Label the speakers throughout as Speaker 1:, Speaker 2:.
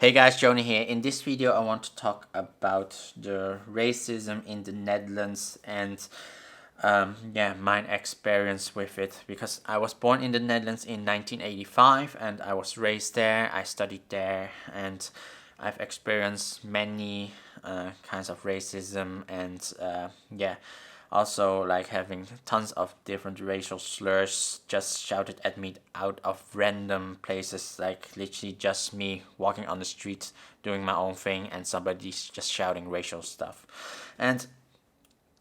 Speaker 1: Hey guys, Jona here. In this video, I want to talk about the racism in the Netherlands and my experience with it, because I was born in the Netherlands in 1985 and I was raised there. I studied there and I've experienced many kinds of racism and also like having tons of different racial slurs just shouted at me out of random places, like literally just me walking on the street doing my own thing and somebody's just shouting racial stuff. And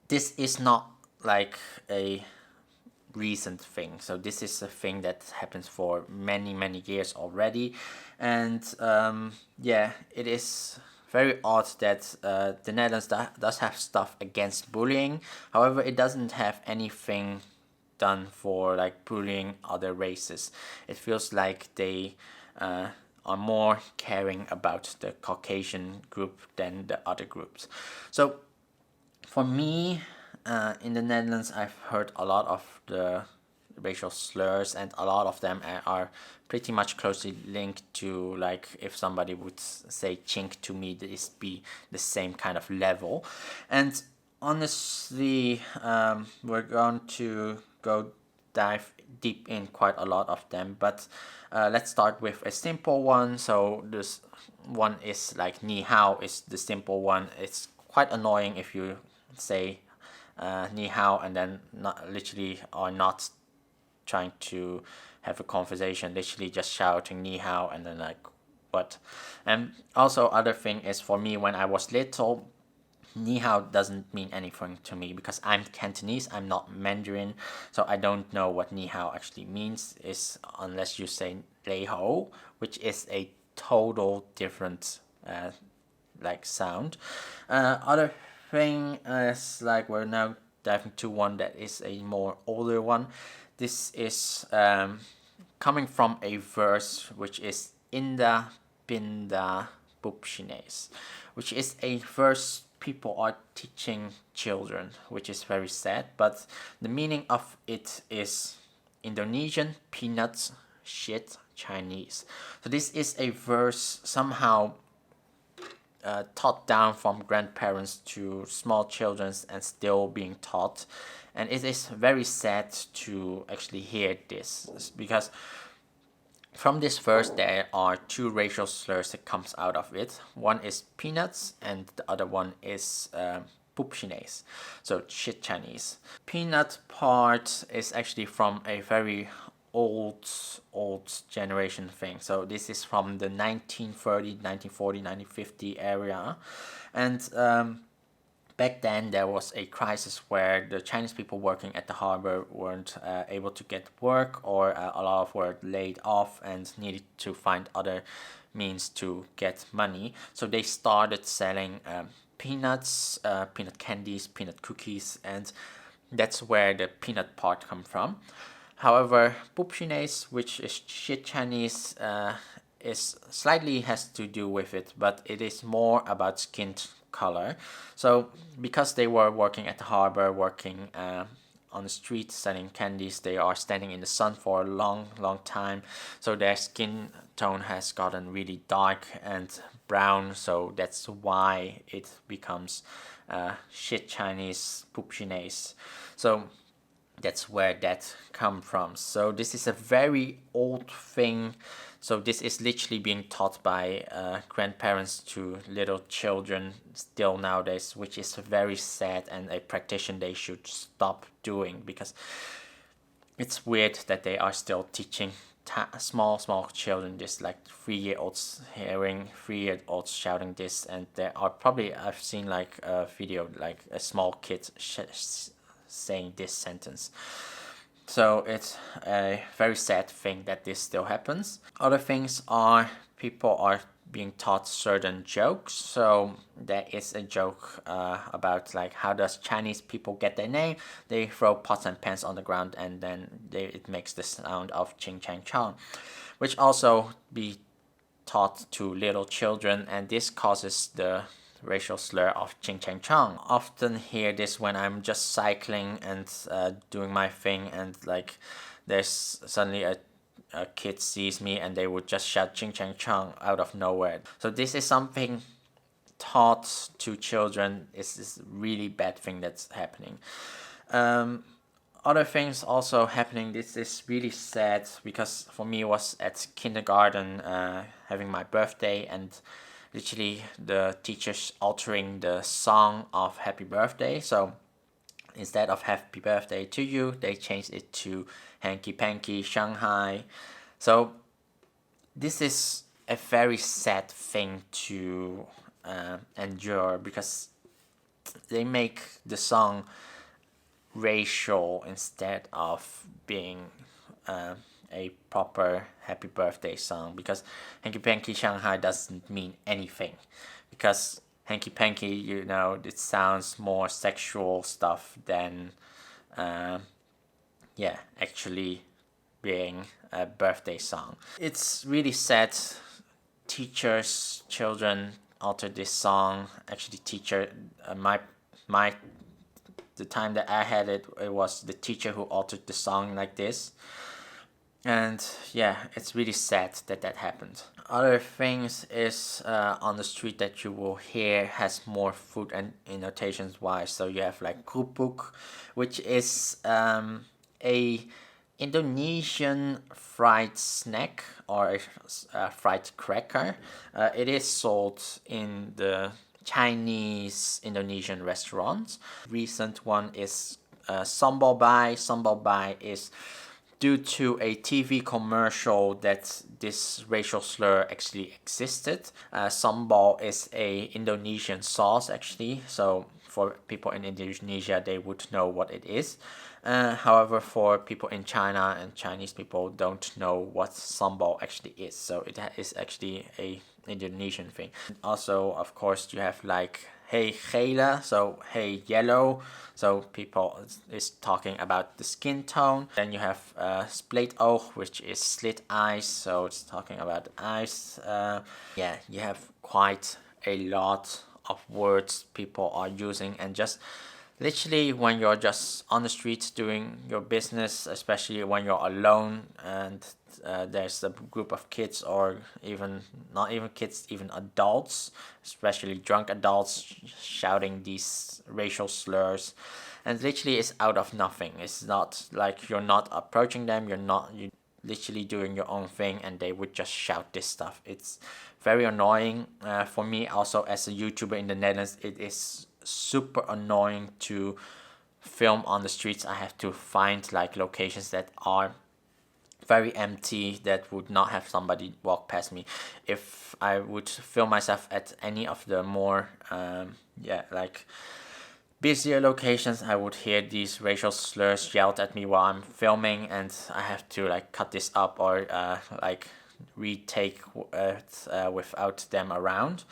Speaker 1: this is not like a recent thing, so this is a thing that happens for many years already. And it is very odd that the Netherlands does have stuff against bullying. However, it doesn't have anything done for like bullying other races. It feels like they are more caring about the Caucasian group than the other groups. So for me, in the Netherlands, I've heard a lot of the racial slurs, and a lot of them are pretty much closely linked to, like, if somebody would say chink to me, this be the same kind of level. And honestly, we're going to go dive deep in quite a lot of them, but let's start with a simple one. So this one is like ni hao is the simple one. It's quite annoying if you say ni hao and then not literally or not trying to have a conversation, literally just shouting ni hao and then like what. And also other thing is, for me when I was little, ni hao doesn't mean anything to me because I'm Cantonese, I'm not Mandarin, so I don't know what ni hao actually means, is unless you say lei ho, which is a total different like sound. Other thing is, like, we're now diving to one that is a more older one. This is coming from a verse which is Inda Binda Bupshines, which is a verse people are teaching children, which is very sad, but the meaning of it is Indonesian peanuts shit Chinese. So this is a verse somehow taught down from grandparents to small children and still being taught. And it is very sad to actually hear this, because from this verse there are two racial slurs that comes out of it. One is peanuts and the other one is poop Chinese, so shit Chinese. Peanut part is actually from a very old generation thing. So this is from the 1930, 1940, 1950 area. And back then there was a crisis where the Chinese people working at the harbor weren't able to get work, or a lot of were laid off and needed to find other means to get money. So they started selling peanuts, peanut candies, peanut cookies, and that's where the peanut part come from. However, poop Chinese, which is shit Chinese, is slightly has to do with it, but it is more about skin color. So because they were working at the harbor, working on the street selling candies, they are standing in the sun for a long time, so their skin tone has gotten really dark and brown. So that's why it becomes shit Chinese, poop Chinese. So that's where that come from. So this is a very old thing. So this is literally being taught by grandparents to little children still nowadays, which is very sad and a practitioner they should stop doing, because it's weird that they are still teaching small children this, like 3-year-olds hearing 3-year-olds shouting this. And there are probably, I've seen like a video like a small kid saying this sentence. So it's a very sad thing that this still happens. Other things are people are being taught certain jokes. So there is a joke about like, how does Chinese people get their name? They throw pots and pans on the ground and then it makes the sound of ching chang chong, which also be taught to little children, and this causes the racial slur of ching chang chong. Often hear this when I'm just cycling and doing my thing, and like there's suddenly a a kid sees me and they would just shout ching chang chong out of nowhere. So this is something taught to children. Is this really bad thing that's happening. Other things also happening. This is really sad because for me it was at kindergarten, having my birthday, and literally the teachers altering the song of happy birthday. So instead of happy birthday to you, they changed it to hanky panky Shanghai. So this is a very sad thing to endure, because they make the song racial instead of being a proper happy birthday song, because hanky panky Shanghai doesn't mean anything, because hanky panky, it sounds more sexual stuff than actually being a birthday song. It's really sad. Teachers, children altered this song. Actually, the time that I had it was the teacher who altered the song like this. And yeah, it's really sad that happened. Other things is on the street that you will hear has more food and annotations wise. So you have like kerupuk, which is a Indonesian fried snack or a fried cracker. It is sold in the Chinese Indonesian restaurants. Recent one is sambal bai. Sambal bai is due to a TV commercial that this racial slur actually existed. Sambal is a Indonesian sauce actually, so for people in Indonesia they would know what it is. However, for people in China and Chinese people don't know what sambal actually is, so it is actually a Indonesian thing. Also, of course, you have like hey gele, so hey yellow, so people is talking about the skin tone. Then you have split oog, which is slit eyes, so it's talking about the eyes. You have quite a lot of words people are using, and just literally when you're just on the streets doing your business, especially when you're alone and there's a group of kids, or even not even kids, even adults, especially drunk adults, shouting these racial slurs, and literally it's out of nothing. It's not like you're not approaching them, you literally doing your own thing, and they would just shout this stuff. It's very annoying. For me also, as a YouTuber in the Netherlands, it is super annoying to film on the streets. I have to find like locations that are very empty, that would not have somebody walk past me. If I would film myself at any of the more like busier locations, I would hear these racial slurs yelled at me while I'm filming, and I have to like cut this up or like retake it without them around.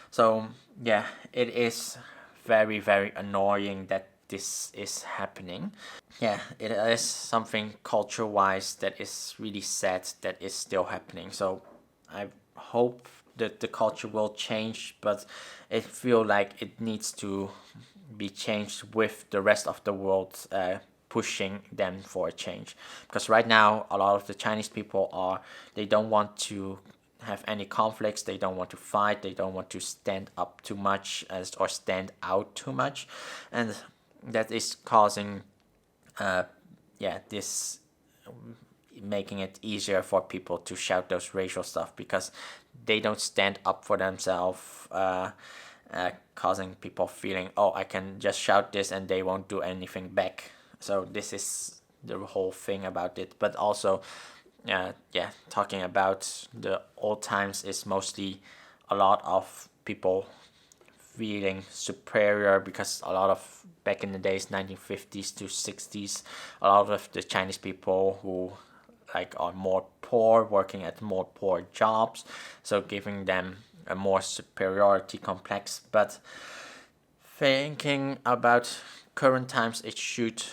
Speaker 1: So yeah, it is very, very annoying that this is happening. Yeah, it is something culture-wise that is really sad that is still happening. So I hope that the culture will change, but it feel like it needs to be changed with the rest of the world pushing them for a change. Because right now, a lot of the Chinese people they don't want to have any conflicts, they don't want to fight, they don't want to stand up too much or stand out too much, and that is causing this making it easier for people to shout those racial stuff, because they don't stand up for themselves, causing people feeling, oh, I can just shout this and they won't do anything back. So this is the whole thing about it. But also talking about the old times is mostly a lot of people feeling superior, because a lot of back in the days, 1950s to 60s, a lot of the Chinese people who like are more poor, working at more poor jobs, so giving them a more superiority complex. But thinking about current times, it should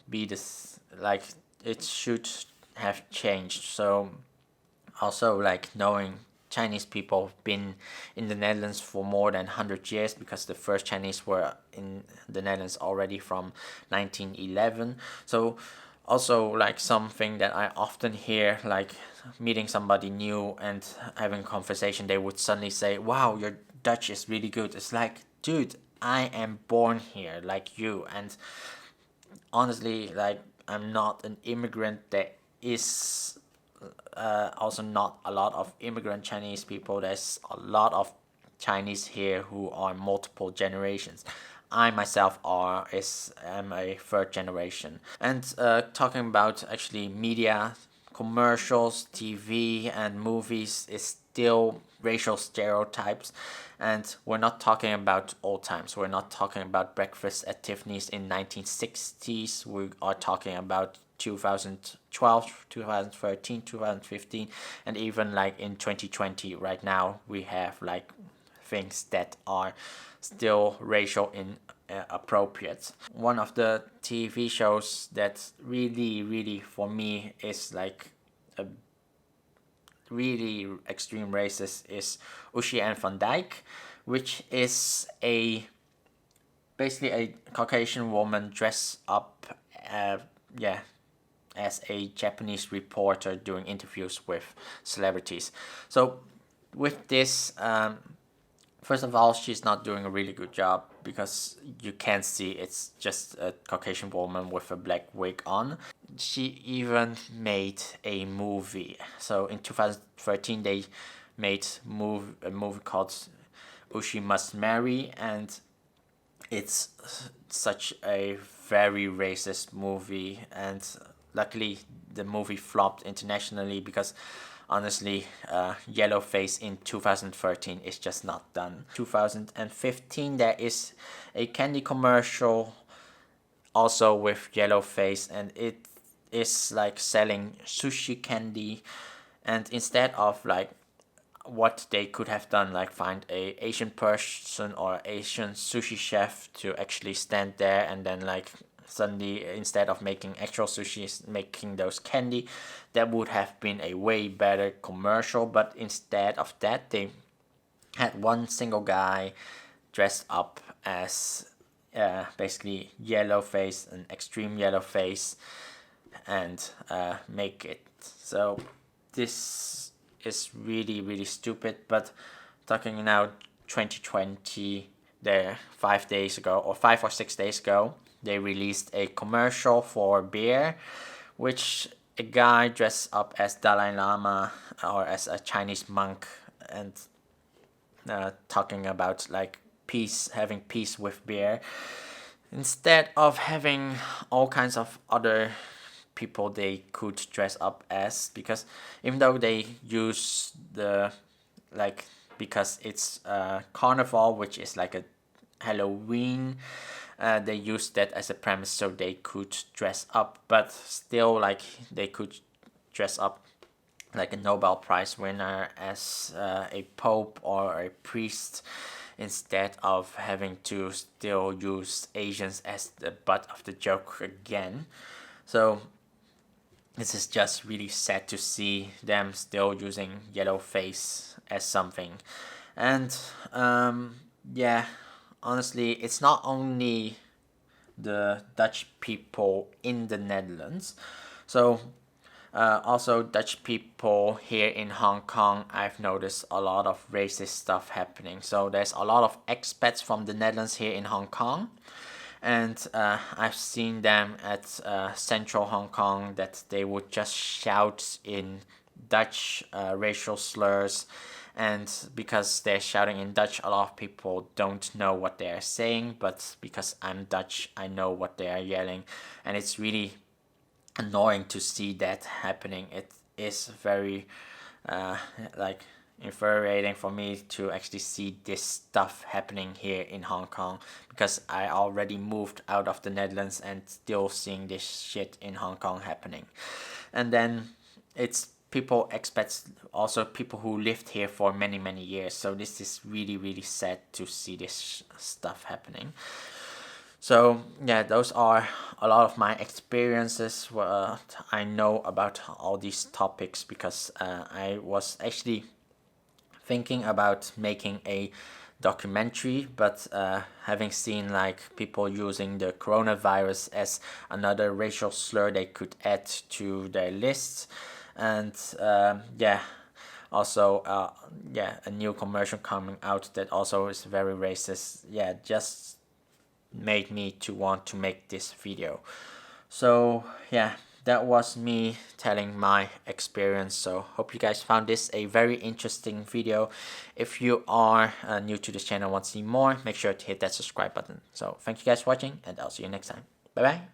Speaker 1: be this, like it should have changed. So also like knowing Chinese people have been in the Netherlands for more than 100 years, because the first Chinese were in the Netherlands already from 1911. So Also, like something that I often hear, like meeting somebody new and having a conversation, they would suddenly say, "Wow, your Dutch is really good." It's like, dude, I am born here like you, and honestly, like I'm not an immigrant. There is also not a lot of immigrant Chinese people. There's a lot of Chinese here who are multiple generations. I myself am a third generation. And talking about actually media, commercials, TV, and movies is still racial stereotypes. And we're not talking about old times. We're not talking about breakfast at Tiffany's in 1960s. We are talking about 2012, 2013, 2015, and even like in 2020 right now we have like things that are still racial inappropriate. One of the TV shows that really for me is like a really extreme racist is Ushi and Van Dyke, which is a basically a Caucasian woman dressed up yeah as a Japanese reporter doing interviews with celebrities. So with this, first of all, she's not doing a really good job because you can't see it's just a Caucasian woman with a black wig on. She even made a movie. So in 2013, they made a movie called Ushi Must Marry, and it's such a very racist movie. And luckily, the movie flopped internationally because honestly, Yellowface in 2013 is just not done. 2015, there is a candy commercial also with Yellowface, and it is like selling sushi candy. And instead of like what they could have done, like find a Asian person or Asian sushi chef to actually stand there and then like suddenly instead of making actual sushi making those candy, that would have been a way better commercial. But instead of that, they had one single guy dressed up as basically yellow face, an extreme yellow face, and make it. So this is really stupid. But talking now 2020, there 5 days ago or 5 or 6 days ago, they released a commercial for beer, which a guy dressed up as Dalai Lama or as a Chinese monk and talking about like peace, having peace with beer, instead of having all kinds of other people they could dress up as. Because even though they use the like because it's carnival, which is like a Halloween, they used that as a premise so they could dress up, but still like they could dress up like a Nobel Prize winner as a pope or a priest, instead of having to still use Asians as the butt of the joke again. So this is just really sad to see them still using yellow face as something. And yeah, honestly, it's not only the Dutch people in the Netherlands. So also Dutch people here in Hong Kong, I've noticed a lot of racist stuff happening. So there's a lot of expats from the Netherlands here in Hong Kong, and I've seen them at central Hong Kong that they would just shout in Dutch racial slurs, and because they're shouting in Dutch, a lot of people don't know what they're saying, but because I'm Dutch, I know what they are yelling, and it's really annoying to see that happening. It is very like infuriating for me to actually see this stuff happening here in Hong Kong, because I already moved out of the Netherlands and still seeing this shit in Hong Kong happening. And then it's people, expats, also people who lived here for many years. So this is really sad to see this stuff happening. So yeah, those are a lot of my experiences. What I know about all these topics, because I was actually thinking about making a documentary, but having seen like people using the coronavirus as another racial slur they could add to their lists, and yeah, also yeah, a new commercial coming out that also is very racist. Yeah, just made me to want to make this video. So yeah, that was me telling my experience. So hope you guys found this a very interesting video. If you are new to this channel and want to see more, make sure to hit that subscribe button. So thank you guys for watching, and I'll see you next time. Bye bye.